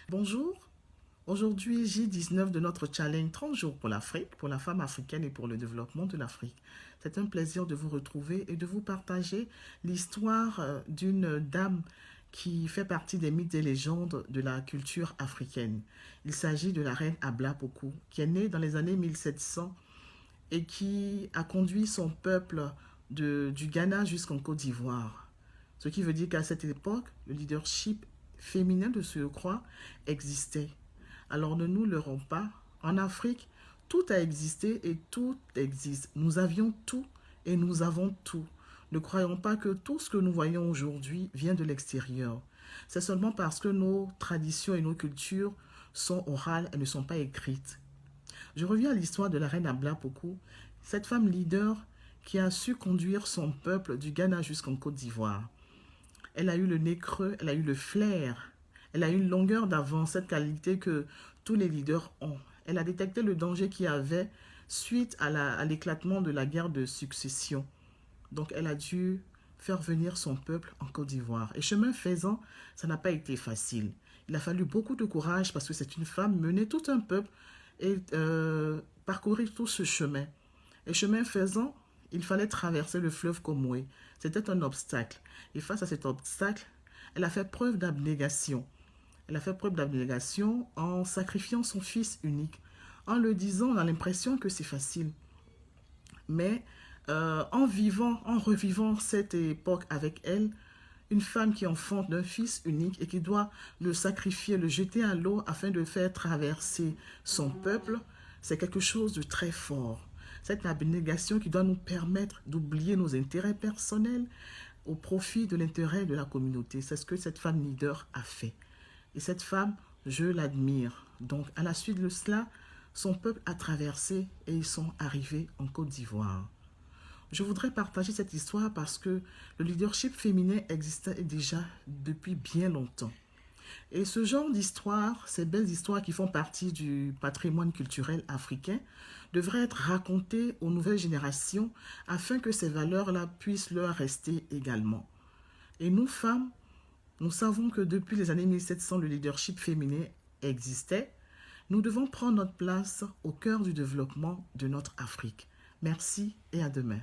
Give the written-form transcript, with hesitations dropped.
Bonjour, aujourd'hui J19 de notre challenge 30 jours pour l'Afrique, pour la femme africaine et pour le développement de l'Afrique. C'est un plaisir de vous retrouver et de vous partager l'histoire d'une dame qui fait partie des mythes et légendes de la culture africaine. Il s'agit de la reine Abla Pokou, qui est née dans les années 1700 et qui a conduit son peuple du Ghana jusqu'en Côte d'Ivoire. Ce qui veut dire qu'à cette époque, le leadership féminin de surcroît existait. Alors ne nous leurrons pas, en Afrique, tout a existé et tout existe. Nous avions tout et nous avons tout. Ne croyons pas que tout ce que nous voyons aujourd'hui vient de l'extérieur. C'est seulement parce que nos traditions et nos cultures sont orales et ne sont pas écrites. Je reviens à l'histoire de la reine Abla Pokou, cette femme leader qui a su conduire son peuple du Ghana jusqu'en Côte d'Ivoire. Elle a eu le nez creux, elle a eu le flair, elle a eu une longueur d'avance, cette qualité que tous les leaders ont. Elle a détecté le danger qu'il y avait suite à l'éclatement de la guerre de succession. Donc elle a dû faire venir son peuple en Côte d'Ivoire. Et chemin faisant, ça n'a pas été facile. Il a fallu beaucoup de courage parce que c'est une femme mener tout un peuple et parcourir tout ce chemin. Et chemin faisant, il fallait traverser le fleuve Comoé. C'était un obstacle. Et face à cet obstacle, elle a fait preuve d'abnégation. Elle a fait preuve d'abnégation en sacrifiant son fils unique. En le disant, on a l'impression que c'est facile. Mais en revivant cette époque avec elle, une femme qui enfante d'un fils unique et qui doit le sacrifier, le jeter à l'eau afin de faire traverser son peuple, c'est quelque chose de très fort. Cette abnégation qui doit nous permettre d'oublier nos intérêts personnels au profit de l'intérêt de la communauté. C'est ce que cette femme leader a fait. Et cette femme, je l'admire. Donc, à la suite de cela, son peuple a traversé et ils sont arrivés en Côte d'Ivoire. Je voudrais partager cette histoire parce que le leadership féminin existait déjà depuis bien longtemps. Et ce genre d'histoire, ces belles histoires qui font partie du patrimoine culturel africain, devraient être racontées aux nouvelles générations afin que ces valeurs-là puissent leur rester également. Et nous, femmes, nous savons que depuis les années 1700, le leadership féminin existait. Nous devons prendre notre place au cœur du développement de notre Afrique. Merci et à demain.